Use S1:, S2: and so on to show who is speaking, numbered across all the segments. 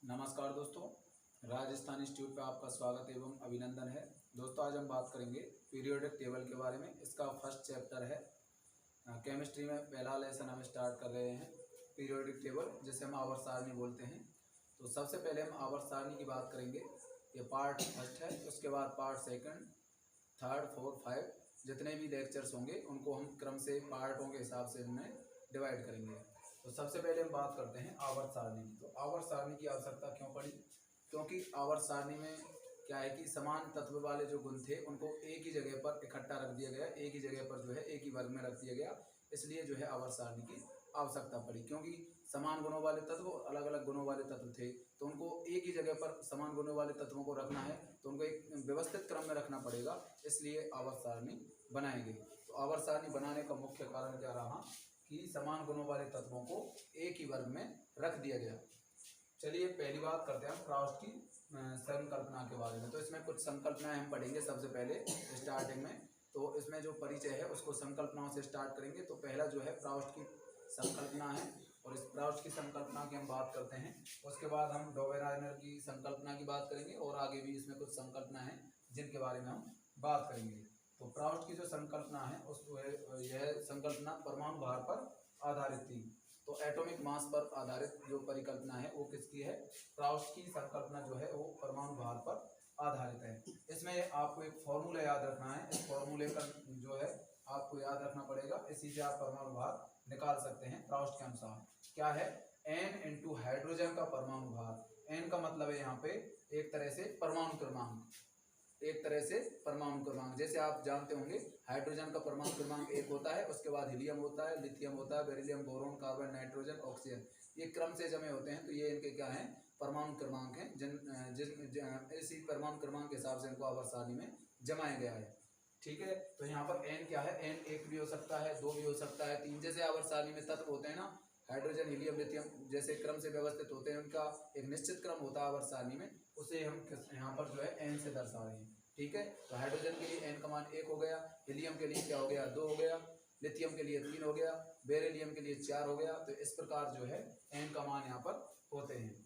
S1: नमस्कार दोस्तों, राजस्थान इंस्टीट्यूट पे आपका स्वागत एवं अभिनंदन है। दोस्तों आज हम बात करेंगे पीरियोडिक टेबल के बारे में। इसका फर्स्ट चैप्टर है केमिस्ट्री में पहला लेसन हम स्टार्ट कर रहे हैं पीरियोडिक टेबल, जिसे हम आवर्त सारणी बोलते हैं। तो सबसे पहले हम आवर्त सारणी की बात करेंगे। ये पार्ट फर्स्ट है, उसके बाद part second, third, fourth, five जितने भी लेक्चर्स होंगे उनको हम क्रम से पार्टों के हिसाब से उनमें डिवाइड करेंगे। तो सबसे पहले हम बात करते हैं आवर्त सारणी की। तो आवर्त सारणी की आवश्यकता क्यों पड़ी? क्योंकि आवर्त सारणी में क्या है कि समान तत्व वाले जो गुण थे उनको एक ही जगह पर इकट्ठा रख दिया गया, एक ही जगह पर जो है एक ही वर्ग में रख दिया गया। इसलिए जो है आवर्त सारणी की आवश्यकता पड़ी, क्योंकि समान गुणों वाले तत्व और अलग अलग गुणों वाले तत्व थे, तो उनको एक ही जगह पर समान गुणों वाले तत्वों को रखना है तो उनको एक व्यवस्थित क्रम में रखना पड़ेगा, इसलिए आवर्त सारणी बनाई गई। तो आवर्त सारणी बनाने का मुख्य कारण क्या रहा कि समान गुणों वाले तत्वों को एक ही वर्ग में रख दिया गया। चलिए पहली बात करते हैं प्राउस्ट की संकल्पना के बारे में। तो इसमें कुछ संकल्पनाएं हम पढ़ेंगे सबसे पहले स्टार्टिंग में। तो इसमें जो परिचय है उसको संकल्पनाओं से स्टार्ट करेंगे। तो पहला जो है प्राउस्ट की संकल्पना है, और इस प्राउस्ट की संकल्पना की हम बात करते हैं। उसके बाद हम डोबेराइनर की संकल्पना की बात करेंगे, और आगे भी इसमें कुछ संकल्पना है जिनके बारे में हम बात करेंगे। तो प्राउस्ट की जो संकल्पना है उस यह संकल्पना परमाणु भार पर आधारित थी। तो एटॉमिक मास पर आधारित जो परिकल्पना है वो किसकी है? प्राउस्ट की संकल्पना जो है वो परमाणु भार पर आधारित है। इसमें आपको एक फॉर्मूला याद रखना है। इस फॉर्मूले का जो है आपको याद रखना पड़ेगा, इसी से आप परमाणु भार निकाल सकते हैं प्राउस्ट के अनुसार। क्या है? n इंटू हाइड्रोजन का परमाणु भार। n का मतलब है यहाँ पे एक तरह से परमाणु क्रमांक, एक तरह से परमाणु क्रमांक। जैसे आप जानते होंगे हाइड्रोजन का परमाणु क्रमांक 1 होता है, उसके बाद हीलियम होता है, लिथियम होता है, beryllium, boron, carbon, nitrogen, oxygen, ये क्रम से जमे होते हैं। तो ये इनके क्या हैं? परमाणु क्रमांक हैं। इसी परमाणु क्रमांक के हिसाब से इनको आवर्त सारणी में जमाया गया है। ठीक है, तो यहाँ पर n क्या है? n 1 भी हो सकता है, 2 भी हो सकता है, 3। जैसे आवर्त सारणी में तत्व होते हैं ना, हाइड्रोजन, हीलियम, लिथियम जैसे क्रम से व्यवस्थित होते हैं, उनका एक निश्चित क्रम होता है आवर्त सारणी में, उसे हम यहाँ पर जो है n से दर्शा रहे हैं। ठीक है, तो हाइड्रोजन के लिए n का मान 1 हो गया, हीलियम के लिए क्या हो गया? 2 हो गया, लिथियम के लिए 3 हो गया, बेरिलियम के लिए 4 हो गया। तो इस प्रकार जो है n का मान यहाँ पर होते हैं।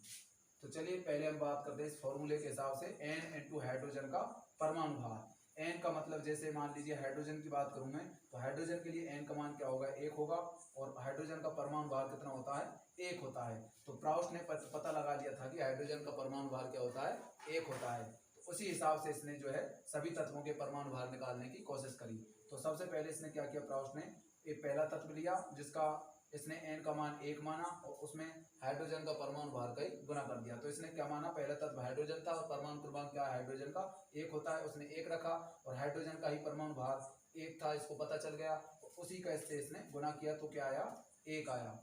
S1: तो चलिए पहले हम बात करते हैं इस फॉर्मूले के हिसाब से n इंटू हाइड्रोजन का परमाणु भार। n का मतलब जैसे मान लीजिए हाइड्रोजन की बात करूं मैं, तो हाइड्रोजन के लिए n का मान क्या होगा? 1 होगा, और हाइड्रोजन का परमाणु भार कितना होता है? 1 होता है। तो प्राउस्ट ने पता लगा लिया था कि हाइड्रोजन का परमाणु भार क्या होता है? 1 होता है। तो उसी हिसाब से इसने जो है सभी तत्वों के परमाणु भार निकालने की कोशिश करी। तो सबसे पहले इसने क्या किया? प्राउस्ट ने एक पहला तत्व लिया जिसका इसने n का मान 1 माना, और उसमें हाइड्रोजन का परमाणु भार का ही गुना कर दिया। तो इसने क्या माना? पहला तत्व हाइड्रोजन था और परमाणु क्रमांक क्या है? हाइड्रोजन का 1 होता है, उसने 1 रखा, और हाइड्रोजन का ही परमाणु भार 1 था, इसको पता चल गया, उसी का इससे इसने गुना किया तो क्या आया? 1 आया।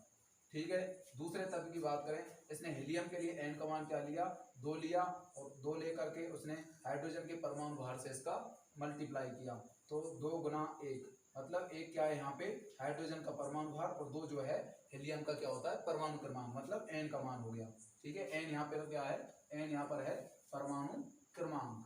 S1: ठीक है, दूसरे तत्व की बात करें, इसने हीलियम के लिए n का मान क्या लिया? 2 लिया, और 2 लेकर के उसने हाइड्रोजन के परमाणु भार से इसका मल्टीप्लाई किया। तो 2 गुना 1 मतलब 1 क्या है यहाँ पे? हाइड्रोजन का परमाणु भार, और 2 जो है हीलियम का क्या होता है? परमाणु क्रमांक, मतलब n का मान हो गया। ठीक है, n यहाँ पे क्या है? n यहाँ पर है परमाणु क्रमांक,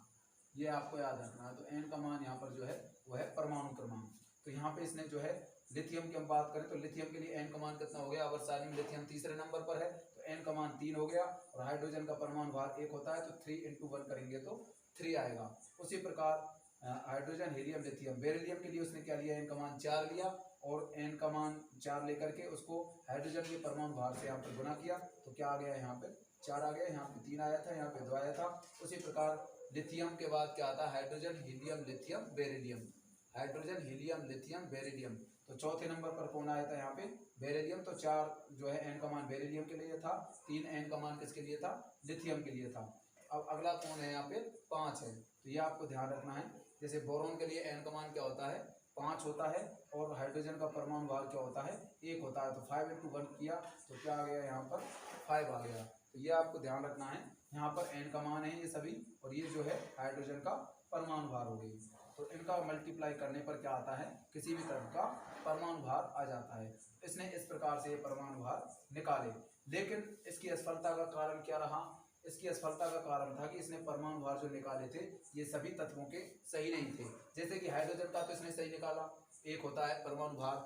S1: ये आपको याद रखना है। तो n का मान यहाँ पर जो है वो है परमाणु क्रमांक। तो यहाँ पे इसने जो है लिथियम की हम बात करें तो लिथियम के लिए n का मान कितना हो गया? आवर्त सारणी में लिथियम तीसरे नंबर पर है, तो n का मान 3 हो गया, और हाइड्रोजन का परमाणु भार 1 होता है, तो 3 इंटू 1 करेंगे तो 3 आएगा। उसी प्रकार हाइड्रोजन, हीलियम, लिथियम, बेरिलियम के लिए उसने क्या लिया? n का मान 4 लिया, और n का मान 4 लेकर के उसको हाइड्रोजन के परमाणु भार से यहाँ पर गुना किया, तो क्या आ गया? यहाँ पे 4 आ गया, यहाँ पे 3 आया था, यहाँ पे 2 आया था। उसी प्रकार लिथियम के बाद क्या आता है? Hydrogen, helium, lithium, beryllium, hydrogen, helium, lithium, beryllium. तो चौथे नंबर पर कौन आया था? यहाँ पे बेरिलियम। तो 4 जो है n का मान बेरिलियम के लिए था, 3 n का मान किसके लिए था? लिथियम के लिए था। अब अगला कौन है? यहाँ पे 5 है, तो ये आपको ध्यान रखना है। जैसे बोरोन के लिए n का मान क्या होता है? 5 होता है, और हाइड्रोजन का परमाणु भार क्या होता है? 1 होता है। तो 5 इंटू 1 किया तो क्या आ गया? यहाँ पर 5 आ गया। तो ये आपको ध्यान रखना है, यहाँ पर n का मान है ये सभी, और ये जो है हाइड्रोजन का परमाणु भार हो गई। तो इनका मल्टीप्लाई करने पर क्या आता है? किसी भी तरह का परमाणु भार आ जाता है। इसने इस प्रकार से परमाणु भार निकाले, लेकिन इसकी असफलता का कारण क्या रहा? इसकी असफलता का कारण था कि इसने परमाणु भार जो निकाले थे ये सभी तत्वों के सही नहीं थे। जैसे कि हाइड्रोजन का तो इसने सही निकाला, 1 होता है परमाणु भार,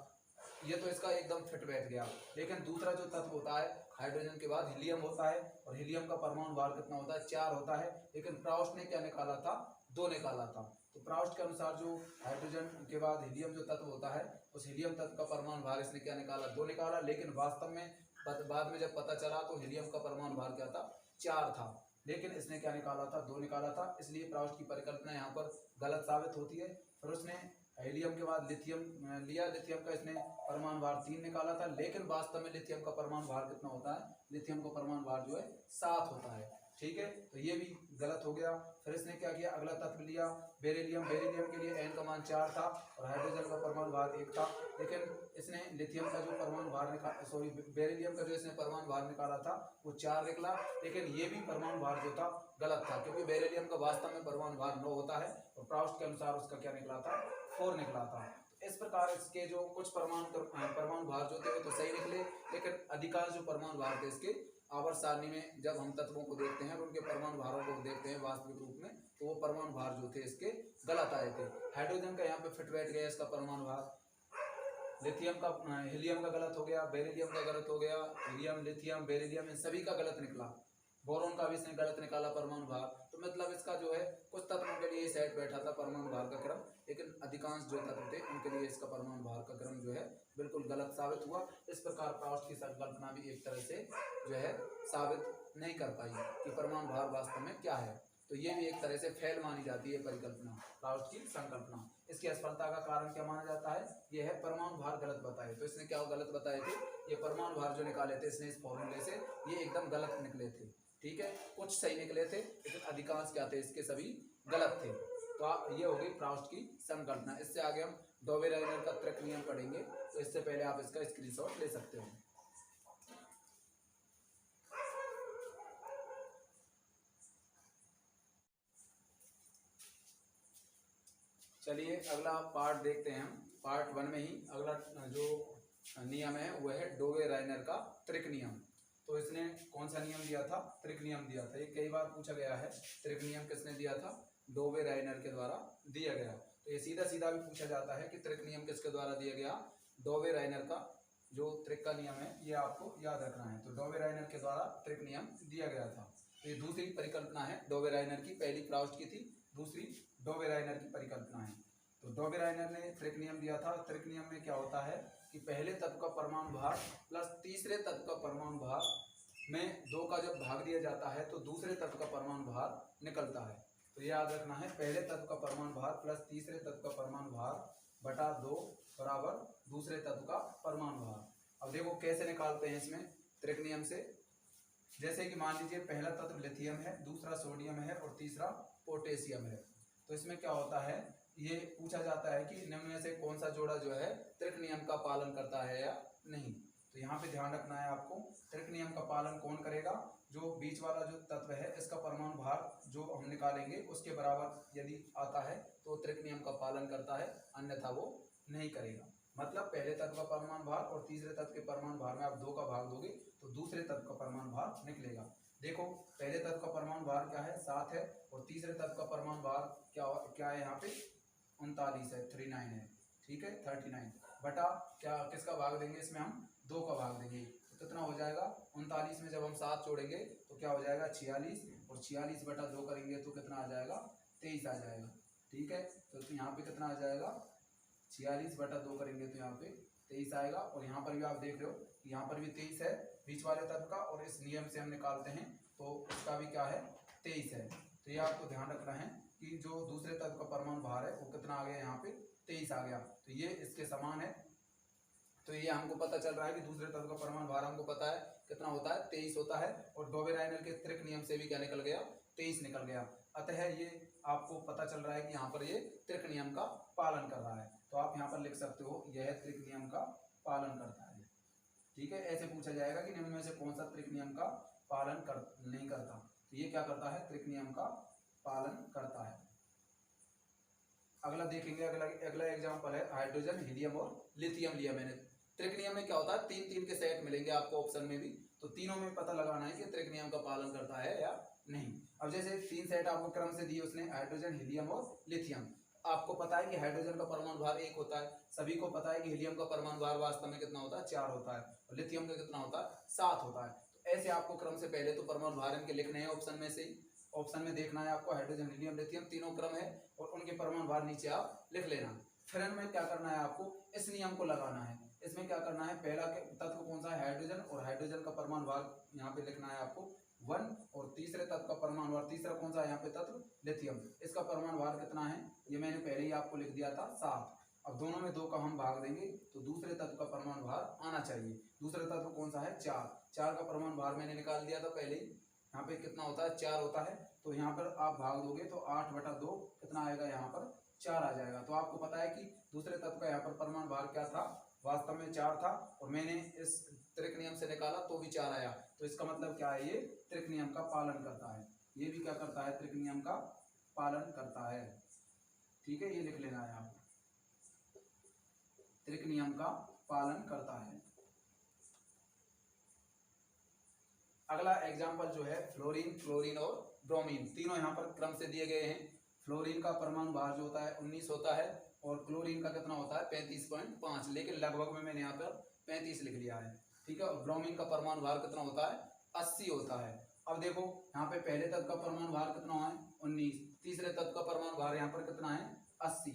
S1: ये तो इसका एकदम फिट बैठ गया। लेकिन दूसरा जो तत्व होता है हाइड्रोजन के बाद हीलियम होता है, और हीलियम का परमाणु भार कितना होता है, 4 होता है। लेकिन प्राउस्ट ने क्या निकाला था, 2 निकाला था। तो प्राउस्ट के अनुसार जो हाइड्रोजन के बाद हीलियम जो तत्व होता है, उस हीलियम तत्व का परमाणु भार इसने क्या निकाला, 2 निकाला। लेकिन वास्तव में बाद में जब पता चला तो हीलियम का परमाणु भार क्या था, 4 था। लेकिन इसने क्या निकाला था, 2 निकाला था। इसलिए प्राउस्ट की परिकल्पना यहाँ पर गलत साबित होती है। फिर उसने हीलियम के बाद लिथियम लिया, लिथियम का इसने परमाणु भार 3 निकाला था। लेकिन वास्तव में लिथियम का परमाणु भार कितना होता है, लिथियम का परमाणु भार जो है 7 होता है। ठीक है, तो ये भी गलत हो गया। फिर इसने क्या किया, अगला तत्व लिया बेरिलियम। बेरिलियम के लिए n का मान 4 था और हाइड्रोजन का परमाणु भार 1 था। लेकिन इसने लिथियम का जो परमाणु भार निकाला, सॉरी बेरिलियम का जो इसने परमाणु भार निकाला था वो 4 निकला। लेकिन ये भी परमाणु भार जो था गलत था, क्योंकि बेरिलियम का वास्तव में परमाणु भार 9 होता है और प्राउस्ट के अनुसार उसका क्या निकला था, 4 निकला था। इस प्रकार इसके जो कुछ परमाणु भार जो थे वो तो सही निकले, लेकिन अधिकांश जो परमाणु भार थे इसके आवर्त सारणी में जब हम तत्वों को देखते हैं और उनके परमाणु भारों को देखते हैं वास्तविक रूप में, तो वो परमाणु भार जो थे इसके गलत आए थे। हाइड्रोजन का यहाँ पे फिट बैठ गया इसका परमाणु भार, लिथियम का हीलियम का गलत हो गया, बेरिलियम का गलत हो गया, हीलियम लिथियम बेरिलियम इन सभी का गलत निकला। बोरोन का भी इसने गलत निकाला परमाणु भार। तो मतलब इसका जो है कुछ तत्वों के लिए सेट बैठा था परमाणु भार का क्रम, लेकिन अधिकांश जो तत्व थे उनके लिए इसका परमाणु भार का क्रम जो है बिल्कुल गलत साबित हुआ। इस प्रकार प्राउस्ट की संकल्पना भी एक तरह से जो है साबित नहीं कर पाई कि परमाणु भार वास्तव में क्या है। तो ये भी एक तरह से फेल मानी जाती है परिकल्पना, प्राउस्ट की संकल्पना। इसकी असफलता का कारण क्या माना जाता है, ये है परमाणु भार गलत बताए। तो इसने क्या गलत बताए थे, ये परमाणु भार जो निकाले थे इसने इस फॉर्मूले से, ये एकदम गलत निकले थे। ठीक है, कुछ सही निकले थे लेकिन अधिकांश क्या थे, इसके सभी गलत थे। तो आप ये होगी प्राउस्ट की संकल्पना। इससे आगे हम डोबे-राइनर का त्रिक नियम पढ़ेंगे, तो इससे पहले आप इसका स्क्रीनशॉट ले सकते हो। चलिए अगला पार्ट देखते हैं हम। पार्ट 1 में ही अगला जो नियम है वो है डोबे-राइनर का त्रिक नियम। तो इसने कौन सा नियम दिया था, त्रिक नियम दिया था। ये कई बार पूछा गया है, त्रिक नियम किसने दिया था, डोबे-राइनर के द्वारा दिया गया। तो ये सीधा सीधा भी पूछा जाता है कि त्रिक नियम किसके द्वारा दिया गया, डोबे-राइनर का जो त्रिक का नियम है ये आपको याद रखना है। तो डोबे-राइनर के द्वारा त्रिक नियम दिया गया था। तो ये दूसरी परिकल्पना है डोबे-राइनर की, पहली प्राउस्ट की थी, दूसरी डोबे-राइनर की परिकल्पना है। तो डोबे-राइनर ने त्रिक नियम दिया था। त्रिक नियम में क्या होता है कि पहले तत्व का परमाणु भार प्लस तीसरे तत्व का परमाणु भार में 2 का जब भाग दिया जाता है तो दूसरे तत्व का परमाणु भार निकलता है। तो ये याद रखना है, पहले तत्व का परमाणु भार प्लस तीसरे तत्व का परमाणु भार बटा 2 बराबर दूसरे तत्व का परमाणु भार। अब देखो कैसे निकालते हैं इसमें त्रिक नियम से। जैसे कि मान लीजिए पहला तत्व लिथियम है, दूसरा सोडियम है और तीसरा पोटेशियम है। तो इसमें क्या होता है, ये पूछा जाता है कि निम्न में से कौन सा जोड़ा जो है त्रिक नियम का पालन करता है या नहीं। तो यहाँ पे ध्यान रखना है आपको, त्रिक नियम का पालन कौन करेगा, जो बीच वाला जो तत्व है इसका परमाणु भार जो हम निकालेंगे उसके बराबर यदि आता है तो त्रिक नियम का पालन करता है, अन्यथा वो नहीं करेगा। मतलब पहले तत्व का परमाणु भार और तीसरे तत्व के परमाणु भार में आप 2 का भाग दोगे तो दूसरे तत्व का परमाणु भार निकलेगा। देखो पहले तत्व का परमाणु भार क्या है, 7 है, और तीसरे तत्व का परमाणु भार क्या है यहाँ पे 39 है, 39 है। ठीक है, 39 बटा क्या किसका भाग देंगे, इसमें हम 2 का भाग देंगे तो कितना हो जाएगा 39 में जब हम 7 जोड़ेंगे तो क्या हो जाएगा 46, और 46 बटा 2 करेंगे तो कितना आ जाएगा 23 आ जाएगा। ठीक है, तो यहाँ पे कितना आ जाएगा 46 बटा 2 करेंगे तो यहाँ पे 23 आएगा। और यहाँ पर भी आप देख रहे हो यहाँ पर भी 23 है बीच वाले तत्व का, और इस नियम से हम निकालते हैं तो उसका भी क्या है 23 है। तो ये आपको ध्यान रखना है कि जो दूसरे तत्व का परमाणु भार है वो कितना आ गया, यहाँ पे 23 आ गया। तो ये इसके समान है। तो ये हमको पता चल रहा है कि दूसरे तत्व का परमाणु भार हमको पता है कितना होता है 23 होता है, और डोबे-राइनर के त्रिक नियम से भी क्या निकल गया 23 निकल गया। अतः ये आपको पता चल रहा है कि यहाँ पर ये त्रिक नियम का पालन कर रहा है। तो आप यहाँ पर लिख सकते हो यह त्रिक नियम का पालन करता है। ठीक है, ऐसे पूछा जाएगा कि निम्न में से कौन सा त्रिक नियम का पालन नहीं करता। तो ये क्या करता है, त्रिक नियम का पालन करता है। अगला देखेंगे, अगला एग्जांपल है हाइड्रोजन हीलियम और लिथियम लिया मैंने। त्रिक नियम में क्या होता है 3 के सेट मिलेंगे आपको ऑप्शन में भी, तो तीनों में पता लगाना है कि त्रिक नियम का पालन करता है या नहीं। अब जैसे 3 सेट आपको क्रम से दिए उसने, हाइड्रोजन हीलियम और लिथियम। आपको पता है कि हाइड्रोजन का परमाणु भार 1 होता है, सभी को पता है कि हीलियम का परमाणु भार वास्तव में कितना होता है 4 होता है, और लिथियम का कितना होता है 7 होता है। तो ऐसे आपको क्रम से पहले तो परमाणु भार इनके लिखने हैं ऑप्शन में से ही, ऑप्शन में देखना है आपको हाइड्रोजन हीलियम लिथियम तीनों क्रम है और उनके परमाणु भार नीचे आप लिख लेना। फिर इनमें क्या करना है आपको इस नियम को लगाना है। इसमें क्या करना है, पहला तत्व कौन सा है हाइड्रोजन, और हाइड्रोजन का परमाणु भार यहाँ पे लिखना है आपको 1, और तीसरे तत्व का परमाणु भार तीसरा कौन सा है यहाँ पे तत्व लिथियम, इसका परमाणु भार कितना है ये मैंने पहले ही आपको लिख दिया था 7। अब दोनों में 2 का हम भाग देंगे तो दूसरे तत्व का परमाणु भार आना चाहिए। दूसरा तत्व कौन सा है 4 का परमाणु भार मैंने निकाल दिया था पहले ही, यहाँ पे कितना होता है 4 होता है। तो यहाँ पर आप भाग दोगे तो 8/2 कितना आएगा यहाँ पर 4 आ जाएगा। तो आपको पता है कि दूसरे तत्व का यहाँ पर परमाणु भार क्या था, वास्तव में 4 था, और मैंने इस त्रिक नियम से निकाला तो भी 4 आया। तो इसका मतलब क्या है, ये त्रिक नियम का पालन करता है, ये भी क्या करता है त्रिक नियम का पालन करता है। ठीक है, ये लिख लेना है आपको, त्रिक नियम का पालन करता है। अगला एग्जाम्पल जो है फ्लोरीन, क्लोरीन और ब्रोमीन, तीनों यहाँ पर क्रम से दिए गए हैं। फ्लोरीन का परमाणु भार जो होता है 19 होता है, और क्लोरीन का कितना होता है 35.5, लेकिन लगभग में मैंने यहाँ पर 35 लिख लिया है। ठीक है, और ब्रोमीन का परमाणु भार कितना होता है 80 होता है। अब देखो यहाँ पे पहले तत्व का परमाणु भार कितना है 19, तीसरे तत्व का परमाणु भार यहाँ पर कितना है 80।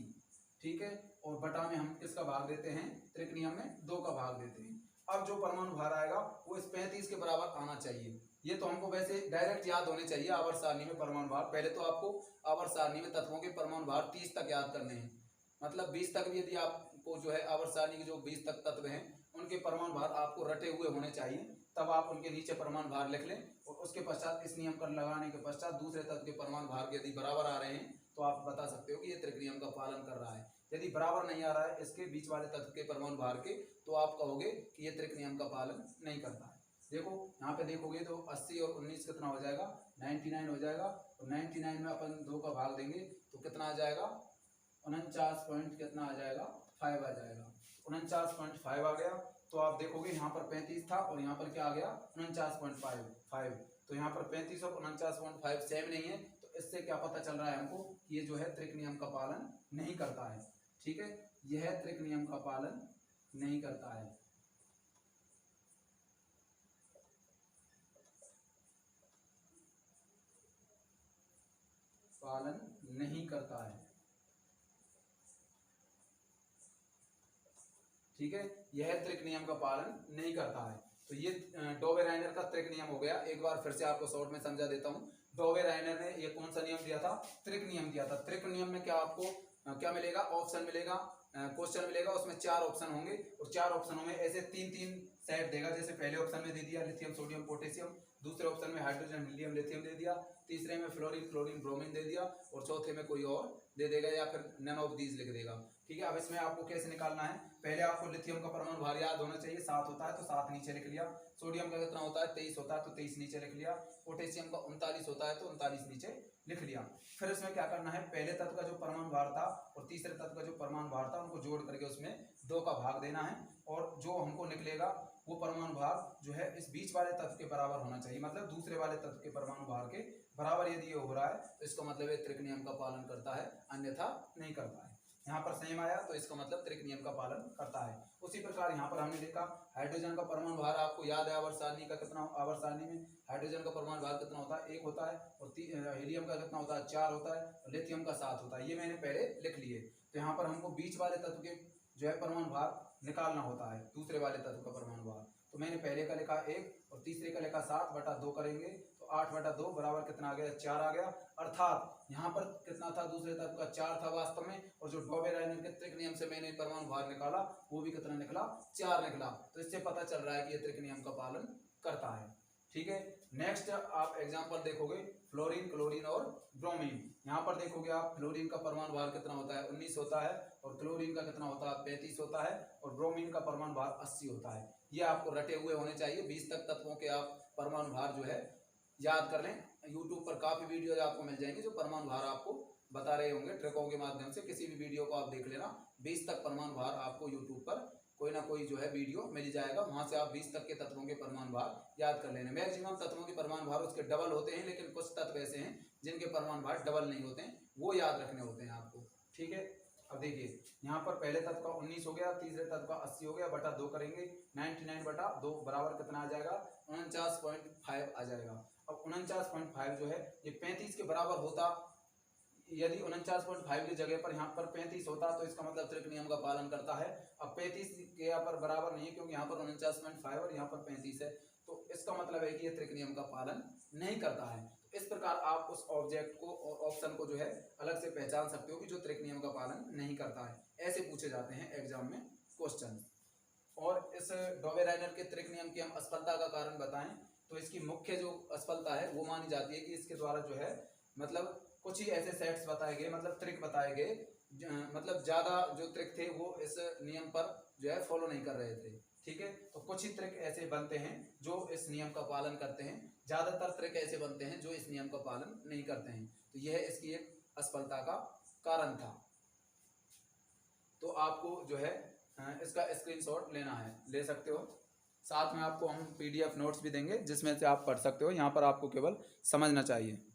S1: ठीक है, और बटा में हम किसका भाग देते हैं, त्रिक नियम में 2 का भाग देते हैं। अब जो परमाणु भार आएगा वो इस 35 के बराबर आना चाहिए। ये तो हमको वैसे डायरेक्ट याद होने चाहिए आवर्त सारणी में परमाणु भार। पहले तो आपको आवर्त सारणी में तत्वों के परमाणु भार 30 तक याद करने हैं, मतलब 20 तक भी यदि आपको जो है आवर्त सारणी के जो 20 तक तत्व हैं उनके परमाणु भार आपको रटे हुए होने चाहिए, तब आप उनके नीचे परमाणु भार लिख लें। और उसके पश्चात इस नियम कर लगाने के पश्चात दूसरे तत्व के परमाणु भार यदि बराबर आ रहे हैं तो आप बता सकते हो कि ये त्रिक नियम का पालन कर रहा है। यदि बराबर नहीं आ रहा है इसके बीच वाले तत्व के परमाणु भार के, तो आप कहोगे कि ये त्रिक नियम का पालन नहीं करता है। देखो यहाँ पे देखोगे तो 80 और 19 कितना हो जाएगा 99 हो जाएगा, और 99 में अपन 2 का भाग देंगे तो कितना आ जाएगा 49 पॉइंट कितना आ जाएगा 5 आ जाएगा, 49.5 आ गया। तो आप देखोगे यहाँ पर 35 था और यहाँ पर क्या आ गया 49.5, तो यहाँ पर 35 और 49.5 सेम नहीं है। तो इससे क्या पता चल रहा है हमको कि ये जो है त्रिक नियम का पालन नहीं करता है। ठीक है, यह त्रिक नियम का पालन नहीं करता है। पालन नहीं करता है। ठीक है, यह त्रिक नियम का पालन नहीं करता है। तो ये डोबे-राइनर का त्रिक नियम हो गया। एक बार फिर से आपको शॉर्ट में समझा देता हूँ। डोबे-राइनर ने ये कौन सा नियम दिया था, त्रिक नियम दिया था। त्रिक नियम में क्या आपको क्या मिलेगा, ऑप्शन मिलेगा, क्वेश्चन मिलेगा, उसमें 4 ऑप्शन होंगे और 4 ऑप्शनों में ऐसे 3-3 सेट देगा। जैसे पहले ऑप्शन में दे दिया लिथियम सोडियम पोटेशियम, दूसरे ऑप्शन में हाइड्रोजन हीलियम लिथियम दे दिया, तीसरे में फ्लोरीन क्लोरीन ब्रोमीन दे दिया, और चौथे में कोई और दे देगा या फिर नन ऑफ दीज लिख देगा। ठीक है, अब इसमें आपको कैसे निकालना है, पहले आपको लिथियम का परमाणु भार याद होना चाहिए 7 होता है तो 7 नीचे लिख लिया, सोडियम का कितना होता है 23 होता है तो 23 नीचे लिख लिया, पोटेशियम का 39 होता है तो 39 नीचे लिख लिया। फिर इसमें क्या करना है, पहले तत्व का जो परमाणु भार था और तीसरे तत्व का जो परमाणु भार था उनको जोड़ करके उसमें 2 का भाग देना है, और जो हमको निकलेगा वो परमाणु भार जो है इस बीच वाले तत्व के बराबर होना चाहिए, मतलब दूसरे वाले तत्व के परमाणु भार के बराबर यदि ये हो रहा है तो इसका मतलब ये त्रिक नियम का पालन करता है, अन्यथा नहीं करता है। यहाँ पर सेम आया तो इसका मतलब त्रिक नियम का पालन करता है। उसी प्रकार यहाँ पर हमने देखा हाइड्रोजन का परमाणु भार आपको याद है आवर्त सारणी का कितना, आवर्त सारणी में हाइड्रोजन का परमाणु भार कितना होता है 1 होता है, और हीलियम का कितना होता है 4 होता है, और लिथियम का 7 होता है। ये मैंने पहले लिख लिए। तो यहाँ पर हमको बीच वाले तत्व के जो है परमाणु भार निकालना होता है, दूसरे वाले तत्व का परमाणु भार। तो मैंने पहले का लिखा 1 और तीसरे का लिखा 7/2 करेंगे तो 8/2 बराबर कितना आ गया 4 आ गया। अर्थात यहाँ पर कितना था दूसरे तत्व का 4 था वास्तव में, और जो डोबे-राइनर के त्रिक नियम से मैंने परमाणु भार निकाला वो भी कितना निकला 4 निकला। तो इससे पता चल रहा है कि ये त्रिक नियम का पालन करता है। ठीक है, नेक्स्ट आप एग्जांपल देखोगे फ्लोरीन क्लोरीन और ब्रोमीन। यहाँ पर देखोगे आप फ्लोरीन का परमाणु भार कितना होता है 19 होता है, और क्लोरीन का कितना होता है 35 होता है, और ब्रोमीन का परमाणु भार 80 होता है। ये आपको रटे हुए होने चाहिए। 20 तक तत्वों के आप परमाणु भार जो है याद कर लें। यूट्यूब पर काफी वीडियो आपको मिल जाएंगे जो परमाणु भार आपको बता रहे होंगे ट्रिकों के माध्यम से। किसी भी वीडियो को आप देख लेना, 20 तक परमाणु भार आपको यूट्यूब पर कोई ना कोई जो है वीडियो मिल जाएगा, वहां से आप 20 तक के तत्वों के परमाणु भार याद कर लेना। मैक्सिमम तत्वों के परमाणु भार उसके डबल होते हैं, लेकिन कुछ तत्व ऐसे हैं जिनके परमाणु भार डबल नहीं होते हैं, वो याद रखने होते हैं आपको। ठीक है। अब देखिए यहाँ पर पहले तत्व का 19 हो गया, तीसरे तत्व का 80 हो गया, बटा 2 करेंगे, 99 बटा 2 बराबर कितना आ जाएगा, 49.5 आ जाएगा। अब 49.5 जो है ये 35 के बराबर होता, यदि 49.5 की जगह पर यहाँ पर 35 होता तो इसका मतलब त्रिक नियम का पालन करता है। अब 35 के यहाँ पर बराबर नहीं है क्योंकि यहाँ पर 49.5 और यहाँ पर 35 है, तो इसका मतलब है कि ये त्रिक नियम का पालन नहीं करता है। इस प्रकार आप उस ऑब्जेक्ट को और ऑप्शन को जो है अलग से पहचान सकते हो कि जो त्रिक नियम का पालन नहीं करता है। ऐसे पूछे जाते हैं एग्जाम में क्वेश्चन। और इस डॉबेराइनर के त्रिक नियम की हम असफलता का कारण बताएं तो इसकी मुख्य जो असफलता है वो मानी जाती है कि इसके द्वारा जो है मतलब कुछ ही ऐसे सेट्स बताए गए, मतलब ट्रिक बताए गए, मतलब ज्यादा जो ट्रिक थे वो इस नियम पर जो है फॉलो नहीं कर रहे थे। ठीक है, तो कुछ ही ट्रिक ऐसे बनते हैं जो इस नियम का पालन करते हैं, ज्यादातर ट्रिक ऐसे बनते हैं जो इस नियम का पालन नहीं करते हैं। तो यह इसकी एक असफलता का कारण था। तो आपको जो है इसका स्क्रीनशॉट लेना है, ले सकते हो। साथ में आपको हम PDF नोट्स भी देंगे जिसमें से आप पढ़ सकते हो, यहाँ पर आपको केवल समझना चाहिए।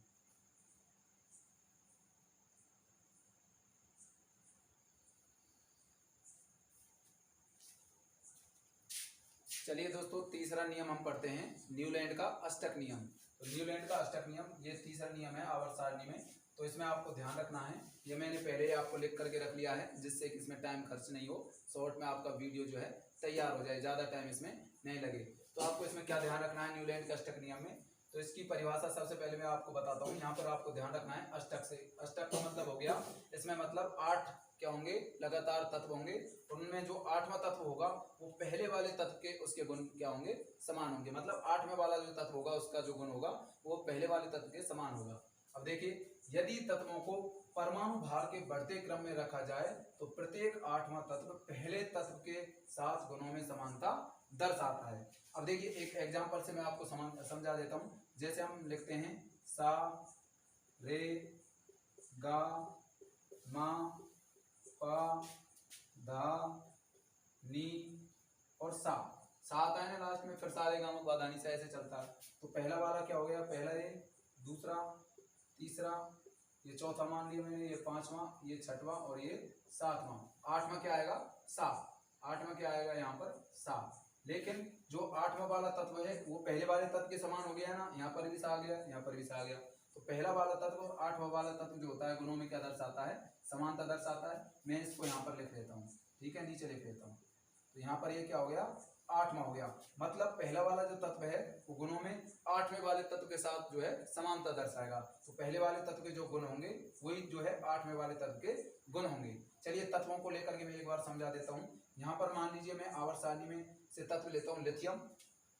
S1: चलिए दोस्तों, तीसरा नियम हम पढ़ते हैं, न्यूलैंड का अष्टक नियम। तो न्यूलैंड का अष्टक नियम ये तीसरा नियम है आवर्त सारणी में। तो इसमें आपको ध्यान रखना है, ये मैंने पहले ही आपको लिख करके रख लिया है जिससे कि इसमें टाइम खर्च नहीं हो, शॉर्ट में आपका वीडियो जो है तैयार हो जाए, ज़्यादा टाइम इसमें नहीं लगे। तो आपको इसमें क्या ध्यान रखना है न्यूलैंड के अष्टक नियम में, तो इसकी परिभाषा सबसे पहले मैं आपको बताता हूँ। यहाँ पर आपको ध्यान रखना है अष्टक से, अष्टक का मतलब हो गया, इसमें मतलब 8 क्या होंगे, लगातार तत्व होंगे। उनमें जो 8वां तत्व होगा वो पहले वाले तत्व के उसके गुण क्या होंगे, समान होंगे। मतलब 8वें वाला जो तत्व होगा उसका जो गुण होगा वो पहले वाले तत्व के समान होगा। अब देखिए, यदि तत्वों को परमाणु भार के बढ़ते क्रम में रखा जाए तो प्रत्येक 8वां तत्व पहले तत्व के साथ गुणों में समानता दर्शाता है। अब देखिए एक एग्जांपल से मैं आपको समझा देता हूँ। जैसे हम लिखते हैं सा रे गा मा पा धा नी और सा आता है ना लास्ट में, फिर सारे गामा पा धा नी सा ऐसे चलता है। तो पहला वाला क्या हो गया, पहला ये, दूसरा, तीसरा, ये चौथा मान लिया मैंने, ये 5वां, ये 6वां और ये 7वां। 8वां क्या आएगा, सा। 8वां क्या आएगा यहाँ पर, सा। लेकिन जो 8वां वाला तत्व है वो पहले वाले तत्व के समान हो गया ना, यहाँ पर भी सा आ गया, यहाँ पर भी सा आ गया। तो पहला वाला तत्व और 8वां वाला तत्व जो होता है गुणों में क्या दर्शाता है, समानता दर्शाता है। मैं इसको यहाँ पर लिख लेता हूँ, ठीक है, नीचे लिख लेता हूँ। तो यहाँ पर ये क्या हो गया, 8वां हो गया। मतलब पहला वाला जो तत्व है वो गुणों में 8वें वाले तत्व के साथ जो है समानता दर्शाएगा। तो पहले वाले तत्व के जो गुण होंगे वही जो है 8वें वाले तत्व के गुण होंगे। चलिए तत्वों को लेकर के मैं एक बार समझा देता हूँ। यहाँ पर मान लीजिए मैं आवर्त सारणी में से तत्व लेता हूँ लिथियम,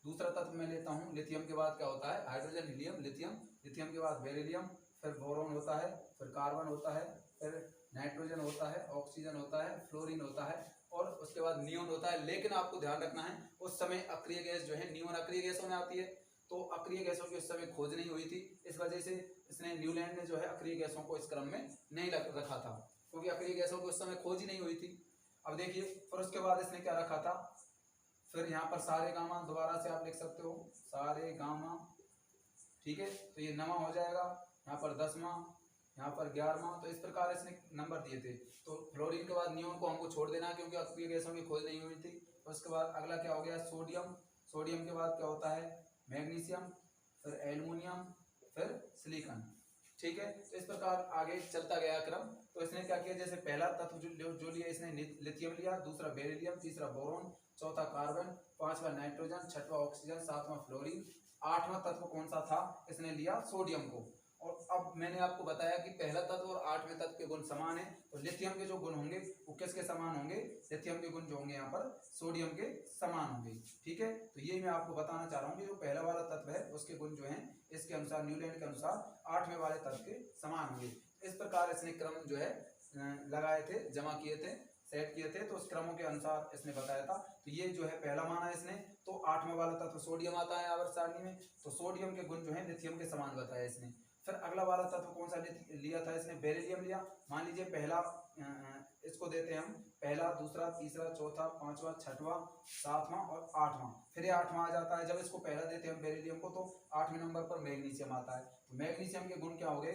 S1: दूसरा तत्व मैं लेता हूँ लिथियम के बाद क्या होता है, हाइड्रोजन, हीलियम, लिथियम, लिथियम के बाद बेरिलियम, फिर बोरोन होता है, फिर कार्बन होता है, फिर नाइट्रोजन होता है, ऑक्सीजन होता है, फ्लोरीन होता है और उसके बाद नियोन होता है। लेकिन आपको ध्यान रखना है उस समय अक्रिय गैस जो है नियोन अक्रिय गैसों में आती है, तो अक्रिय गैसों की उस समय खोज नहीं हुई थी। इस वजह से इसने न्यूलैंड ने जो है अक्रिय गैसों को इस क्रम में नहीं रखा था, क्योंकि अक्रिय गैसों की उस समय खोज ही नहीं हुई थी। अब देखिए फिर उसके बाद इसने क्या रखा था, फिर यहाँ पर सारे गामा दोबारा से आप लिख सकते हो, सारे गामा, ठीक है। तो ये 9वां हो जाएगा, यहाँ पर 10वां, यहाँ पर 11वां। तो इस प्रकार इसने नंबर दिए थे। तो फ्लोरीन के बाद नियोन को हमको छोड़ देना क्योंकि अक्रिय गैसों की खोज नहीं हुई थी। उसके बाद अगला क्या हो गया, सोडियम, सोडियम के बाद क्या होता है, मैग्नीशियम, फिर एल्युमिनियम, फिर सिलिकॉन, ठीक है। तो इस प्रकार आगे चलता गया क्रम। तो इसने क्या किया, जैसे पहला तत्व जो लिया इसने लिथियम लिया, दूसरा बेरिलियम, तीसरा बोरोन, चौथा कार्बन, 5वां नाइट्रोजन, 6वां ऑक्सीजन, 7वां फ्लोरीन, 8वां तत्व कौन सा था, इसने लिया सोडियम को। और अब मैंने आपको बताया कि पहला तत्व और 8वें तत्व के गुण समान है, तो लिथियम के जो गुण होंगे वो किसके समान होंगे, लिथियम के गुण जो होंगे यहाँ पर सोडियम के समान होंगे, ठीक है। तो ये मैं आपको बताना चाह रहा हूँ कि जो पहला वाला तत्व है उसके गुण जो हैं इसके अनुसार, न्यूलैंड के अनुसार 8वें वाले तत्व के समान होंगे। इस प्रकार इसने क्रम जो है लगाए थे, जमा किए थे, सेट किए थे, तो उस क्रमों के अनुसार इसने बताया था। तो ये जो है पहला माना इसने, तो 8वां वाला तत्व सोडियम आता है आवर्त सारणी में, तो सोडियम के गुण जो है लिथियम के समान बताया इसने। फिर अगला वाला तत्व कौन सा लिया था इसने, बेरिलियम लिया। मान लीजिए पहला, इसको देते हैं हम पहला, दूसरा, तीसरा, चौथा, 5वां, 6वां, 7वां और 8वां, फिर ये 8वां आ जाता है। जब इसको पहला देते हैं हम बेरिलियम को, तो 8वें नंबर पर मैग्नीशियम आता है। तो मैग्नीशियम के गुण क्या हो गए,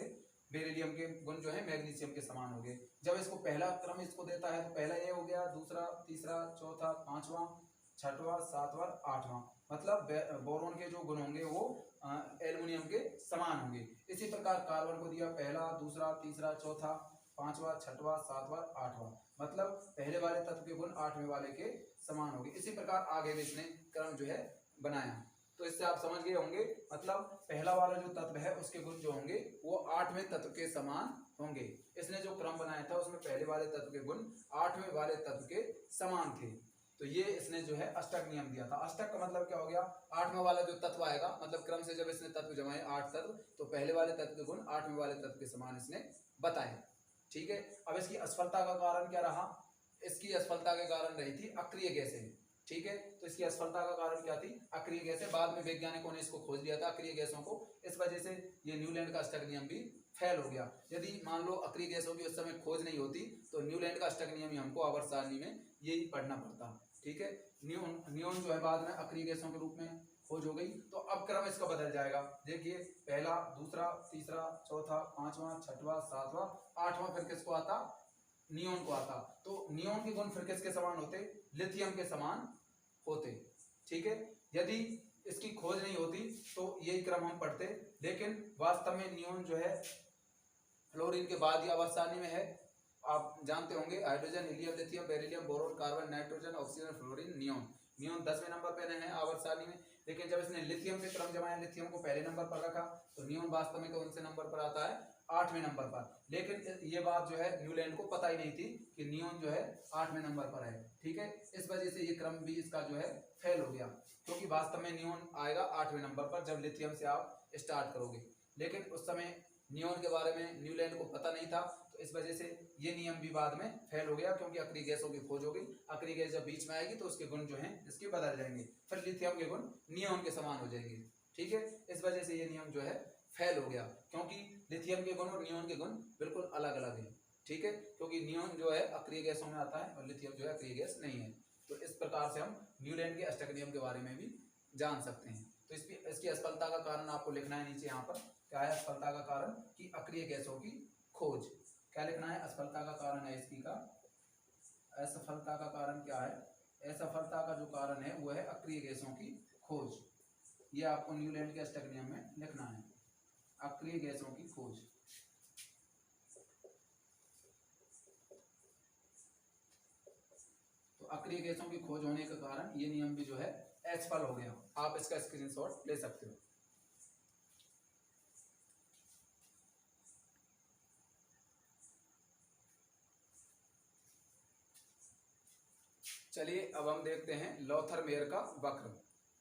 S1: बेरिलियम के गुण जो है मैग्नीशियम के समान हो गए। जब इसको पहला क्रम इसको देता है तो पहला ये हो गया, दूसरा, तीसरा, चौथा, पांचवा, छठवां, सातवां, आठवां, मतलब बोरोन के जो गुण होंगे वो एल्युमिनियम के समान होंगे। इसी प्रकार कार्बन को दिया पहला, दूसरा, तीसरा, चौथा, पांचवा, छठवां, सातवां, आठवां, मतलब पहले वाले तत्व के गुण आठवें वाले के समान होंगे। इसी प्रकार आगे भी इसने क्रम जो है बनाया। तो इससे आप समझ गए होंगे, मतलब पहला वाला जो तत्व है उसके गुण जो होंगे वो आठवें तत्व के समान होंगे। इसने जो क्रम बनाया था उसमें पहले वाले तत्व के गुण आठवें वाले तत्व के समान थे। तो ये इसने जो है अष्टक नियम दिया था। अष्टक का मतलब क्या हो गया, आठवां वाला जो तत्व आएगा, मतलब क्रम से जब इसने तत्व जमाए 8 तत्व, तो पहले वाले तत्व के गुण आठवें वाले तत्व के समान इसने बताए। ठीक है। अब इसकी असफलता का कारण क्या रहा, इसकी असफलता के कारण रही थी अक्रिय गैसें। ठीक है। तो इसकी असफलता का कारण क्या थी, अक्रिय गैसें। बाद में वैज्ञानिकों ने इसको खोज लिया था अक्रिय गैसों को, इस वजह से ये न्यूलैंड का अष्टक नियम भी फेल हो गया। यदि मान लो अक्रिय गैसों की उस समय खोज नहीं होती तो न्यूलैंड का अष्टक नियम ही हमको आवर्त सारणी में यही पढ़ना पड़ता। ठीक है। नियोन जो है बाद में अक्रिय गैसों के रूप में खोज हो गई। तो अब क्रम इसका बदल जाएगा। देखिए पहला, दूसरा, तीसरा, चौथा, पांचवा, छठवां, सातवां, आठवां फिर किसको आता, नियोन को आता। तो नियोन के गुण फिर किसके समान होते, लिथियम के समान होते। ठीक है। यदि इसकी खोज नहीं होती तो यही क्रम हम पढ़ते, लेकिन वास्तव में नियोन जो है फ्लोरीन के बाद ही आवर्त सारणी में है। आप जानते होंगे hydrogen, helium, lithium, beryllium, boron, carbon, nitrogen, oxygen, fluorine, neon. Neon 10वें नंबर पे है आवर्त सारणी में, लेकिन जब इसने लिथियम से क्रम जमाया, लिथियम को पहले नंबर पर रखा, तो नियोन वास्तव में कौन से नंबर पर आता है, 8वें नंबर पर। लेकिन ये बात जो है न्यूलैंड को पता ही नहीं थी कि नियोन जो है 8वें नंबर पर है। ठीक है। इस वजह से ये क्रम भी इसका जो है फेल हो गया, क्योंकि वास्तव में नियोन आएगा 8वें नंबर पर जब लिथियम से आप स्टार्ट करोगे। लेकिन उस समय नियोन के बारे में न्यूलैंड को पता नहीं था, तो इस वजह से ये नियम भी बाद में फेल हो गया, क्योंकि अक्रिय गैसों की खोज हो गई। अक्रिय गैस जब बीच में आएगी तो उसके गुण जो हैं इसके बदल जाएंगे, फिर लिथियम के गुण नियोन के समान हो जाएंगे। ठीक है। इस वजह से ये नियम जो है फेल हो गया, क्योंकि लिथियम के गुण और नियोन के गुण बिल्कुल अलग अलग हैं। ठीक है। क्योंकि नियोन जो है अक्रिय गैसों में आता है और लिथियम जो है अक्रिय गैस नहीं है। तो इस प्रकार से हम न्यूलैंड के अष्टक नियम के बारे में भी जान सकते हैं। तो इसकी असफलता का कारण आपको लिखना है नीचे, यहाँ पर क्या है असफलता का कारण, कि अक्रिय गैसों की खोज। क्या लिखना है, असफलता का कारण है इसकी का, असफलता का कारण क्या है, असफलता का जो कारण है वो है अक्रिय गैसों की खोज। ये आपको न्यूलैंड के अष्टक नियम में लिखना है, अक्रिय गैसों की खोज। तो अक्रिय गैसों की खोज होने के कारण ये नियम भी जो है असफल हो गया। आप इसका स्क्रीनशॉट ले सकते हो। चलिए अब हम देखते हैं लोथर मेयर का वक्र।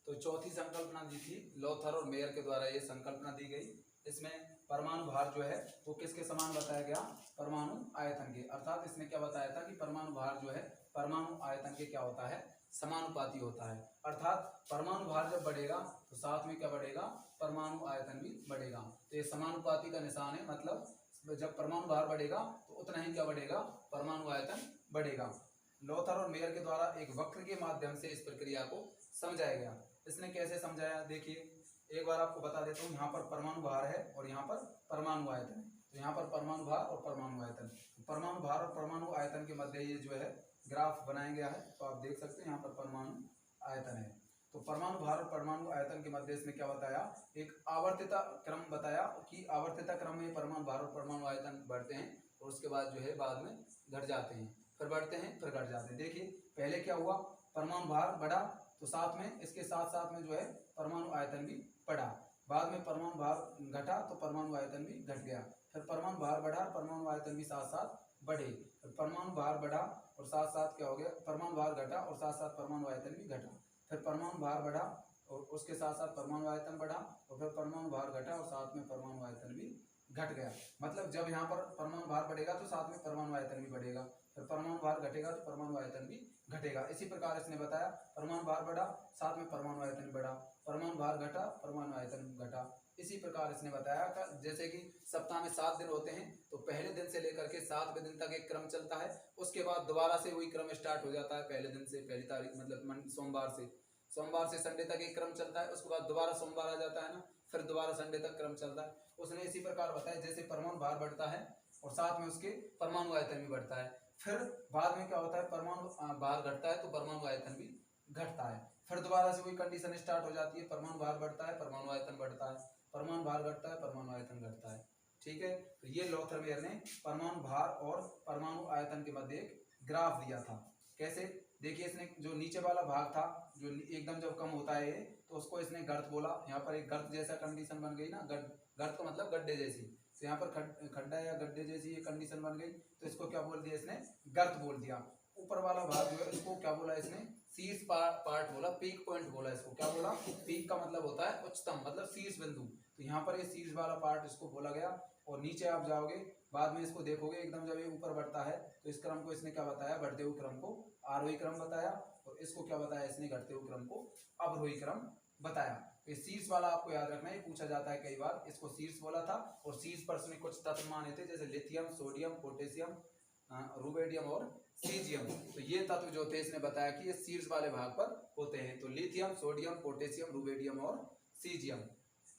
S1: तो चौथी संकल्पना दी थी लोथर और मेयर के द्वारा, ये संकल्पना दी गई। इसमें परमाणु भार जो है वो किसके समान बताया गया, परमाणु आयतन के। अर्थात इसने क्या बताया था कि परमाणु भार जो है परमाणु आयतन के क्या होता है, समानुपाती होता है। अर्थात परमाणु भार जब बढ़ेगा तो साथ में क्या बढ़ेगा, परमाणु आयतन भी बढ़ेगा। तो ये समानुपाती का निशान है, मतलब जब परमाणु भार बढ़ेगा तो उतना ही क्या बढ़ेगा, परमाणु आयतन बढ़ेगा। लोथर और मेयर के द्वारा एक वक्र के माध्यम से इस प्रक्रिया को समझाया गया। इसने कैसे समझाया, देखिए एक बार आपको बता देता हूँ। यहाँ पर परमाणु भार है और यहाँ पर परमाणु आयतन है। तो यहाँ पर परमाणु भार और परमाणु आयतन, परमाणु भार और परमाणु आयतन के मध्य ये जो है ग्राफ बनाया गया है। तो आप देख सकते हैं यहाँ पर परमाणु आयतन है। तो परमाणु भार और परमाणु आयतन के मध्य इसने क्या बताया, एक आवर्तता क्रम बताया कि आवर्तता क्रम में परमाणु भार और परमाणु आयतन बढ़ते हैं और उसके बाद जो है बाद में घट जाते हैं, फिर बढ़ते हैं फिर घट जाते हैं। देखिए पहले क्या हुआ, परमाणु भार बढ़ा तो साथ में इसके साथ साथ में जो है परमाणु आयतन भी बढ़ा। बाद में परमाणु भार घटा तो परमाणु आयतन भी घट गया। फिर परमाणु भार बढ़ा, परमाणु आयतन भी साथ साथ बढ़े। फिर परमाणु भार बढ़ा और साथ साथ क्या हो गया, परमाणु भार घटा और साथ साथ परमाणु आयतन भी घटा। फिर परमाणु भार बढ़ा और उसके साथ साथ परमाणु आयतन बढ़ा और फिर परमाणु भार घटा और साथ में परमाणु आयतन भी घट गया। मतलब जब यहाँ पर परमाणु भार बढ़ेगा तो साथ में परमाणु आयतन भी बढ़ेगा, फिर परमाणु भार घटेगा तो परमाणु आयतन भी घटेगा। इसी प्रकार इसने बताया परमाणु भार बढ़ा साथ में परमाणु आयतन बढ़ा, परमाणु भार घटा परमाणु आयतन घटा। इसी प्रकार इसने बताया जैसे कि सप्ताह में 7 दिन होते हैं तो पहले दिन से लेकर के 7वें दिन तक एक क्रम चलता है, उसके बाद दोबारा से वही क्रम स्टार्ट हो जाता है पहले दिन से, पहली तारीख मतलब सोमवार से। सोमवार से संडे तक एक क्रम चलता है, उसके बाद दोबारा सोमवार आ जाता है ना, फिर दोबारा संडे तक क्रम चलता है। उसने इसी प्रकार बताया जैसे परमाणु भार बढ़ता है और साथ में उसके परमाणु आयतन भी बढ़ता है। फिर बाद में क्या होता है, परमाणु भार घटता है तो परमाणु आयतन भी घटता है। फिर दोबारा से वही कंडीशन स्टार्ट हो जाती है, परमाणु भार बढ़ता है, परमाणु आयतन बढ़ता है, परमाणु भार घटता है, परमाणु आयतन घटता है। ठीक है, तो ये लोथरमेयर ने परमाणु भार और परमाणु आयतन के मध्य एक ग्राफ दिया था। कैसे, देखिए इसने जो नीचे वाला भाग था जो एकदम जब कम होता है तो उसको इसने गर्त बोला। यहाँ पर एक गर्त जैसा कंडीशन बन गई ना, गर्त का मतलब गड्ढे जैसी, तो यहाँ पर खड्डा या गड्ढे जैसी ये कंडीशन बन गई, तो इसको क्या बोल दिया इसने, गर्त बोल दिया। ऊपर वाला भाग जो है इसको क्या बोला इसने, शीर्ष पार्ट बोला, पीक पॉइंट बोला इसको। क्या बोला, पीक का मतलब होता है उच्चतम, मतलब शीर्ष बिंदु, तो यहाँ पर ये शीर्ष वाला पार्ट इसको बोला गया। और नीचे आप जाओगे बाद में इसको देखोगे एकदम जब ये ऊपर बढ़ता है तो इस क्रम को इसने क्या बताया, बढ़ते हुए क्रम को आरोही क्रम बताया, और इसको क्या बताया इसने, घटते हुए क्रम को अवरोही क्रम बताया। तो शीर्ष वाला आपको याद रखना है, ये पूछा जाता है कई बार, इसको शीर्ष बोला था। और शीर्ष पर इसने कुछ तत्व माने थे जैसे लिथियम, सोडियम, पोटेशियम, रुबेडियम और सीजियम। तो ये तत्व जो थे इसने बताया कि ये शीर्ष वाले भाग पर होते हैं। तो लिथियम, सोडियम, पोटेशियम, रुबेडियम और सीजियम।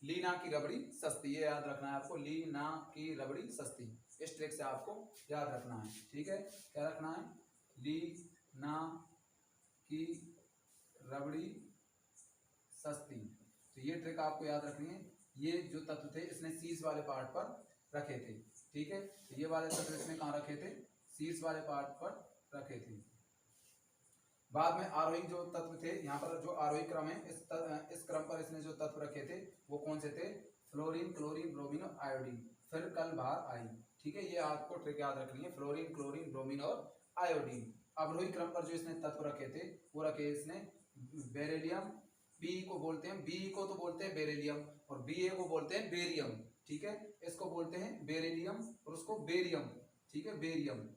S1: लीना की रबड़ी सस्ती, ये याद रखना है आपको, लीना की रबड़ी सस्ती, इस ट्रिक से आपको याद रखना है। ठीक है, क्या रखना है, लीना की रबड़ी सस्ती, तो ये ट्रिक आपको याद रखनी है। ये जो तत्व थे इसने शीर्ष वाले पार्ट पर रखे थे। ठीक है, तो ये वाले तत्व इसने कहाँ रखे थे, शीर्ष वाले पार्ट पर रखे थे। बाद में आरोही जो तत्व थे, यहाँ पर जो आरोही क्रम है इस क्रम पर इसने जो तत्व रखे थे वो कौन से थे, फ्लोरीन, क्लोरीन, ब्रोमीन और आयोडीन। फिर कल भार आई। ठीक है, ये आपको ट्रिक याद रखनी है, फ्लोरीन, क्लोरीन, ब्रोमीन और आयोडीन। अवरोही क्रम पर जो इसने तत्व रखे थे वो रखे इसने बेरिलियम, बी को बोलते हैं, बी को तो बोलते हैं बेरिलियम, और बी ए को बोलते हैं बेरियम। ठीक है, इसको बोलते हैं बेरिलियम और उसको बेरियम। ठीक है, बेरियम।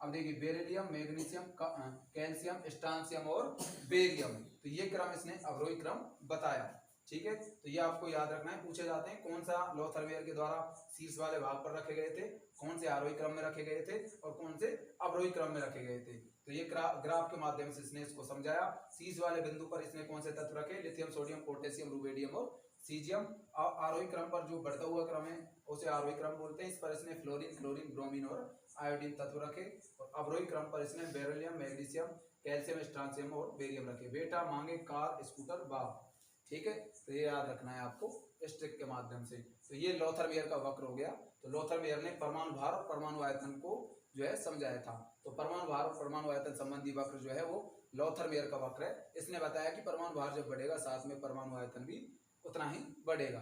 S1: अब देखिए बेरिलियम, मैग्नीशियम, कैल्शियम, स्ट्रांसियम और बेरियम, तो ये क्रम इसने अवरोही क्रम बताया। ठीक है, तो ये आपको याद रखना है, पूछे जाते हैं कौन सा लोथरमेयर के द्वारा शीर्ष वाले भाग पर रखे गए थे, कौन से आरोही क्रम में रखे गए थे और कौन से अवरोही क्रम में रखे गए थे। तो ये ग्राफ के माध्यम से इसने इसको समझाया। शीर्ष वाले बिंदु पर इसने कौन से तत्व रखे, लिथियम, सोडियम, पोटेशियम, रुबेडियम और सीजियम। आरोही क्रम पर जो बढ़ता हुआ क्रम है उसे आरोही क्रम बोलते हैं। इस पर इसने फ्लोरीन, क्लोरीन, ब्रोमीन और आयोडीन तत्व रखे। और अवरोही क्रम पर इसने बेरिलियम, मैग्नीशियम, कैल्शियम, स्ट्रांसियम और बेरियम रखे। बेटा मांगे कार, स्कूटर, बाप। ठीक है, तो ये याद रखना है आपको इस ट्रिक के माध्यम से। तो ये लोथरमेयर का वक्र हो गया। तो लोथरमेयर ने परमाणु भार और परमाणु आयतन को जो है समझाया था। तो परमाणु भार और परमाणु आयतन संबंधी वक्र जो है वो लोथरमेयर का वक्र है। इसने बताया कि परमाणु भार जब बढ़ेगा साथ में परमाणु आयतन भी उतना ही बढ़ेगा।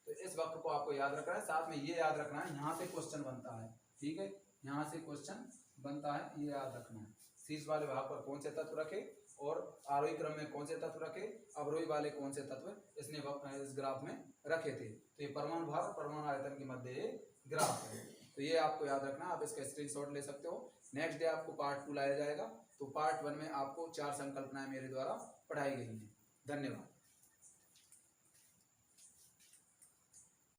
S1: तो इस वक्र को आपको याद रखना है। साथ में ये याद रखना है यहाँ से क्वेश्चन बनता है। ठीक है, यहाँ से क्वेश्चन बनता है, ये याद रखना है। शीर्ष वाले भाग पर कौन से तत्व रखे और आरोही क्रम में कौन से तत्व रखे, अवरोही वाले कौन से तत्व इसने इस ग्राफ में रखे थे। तो ये परमाणु भार और परमाणु आयतन के मध्य ये ग्राफ है। तो ये आपको याद रखना, आप इसका स्क्रीनशॉट ले सकते हो। नेक्स्ट डे आपको पार्ट 2 लाया जाएगा। तो पार्ट 1 में आपको 4 संकल्पनाएं मेरे द्वारा पढ़ाई गई हैं। धन्यवाद।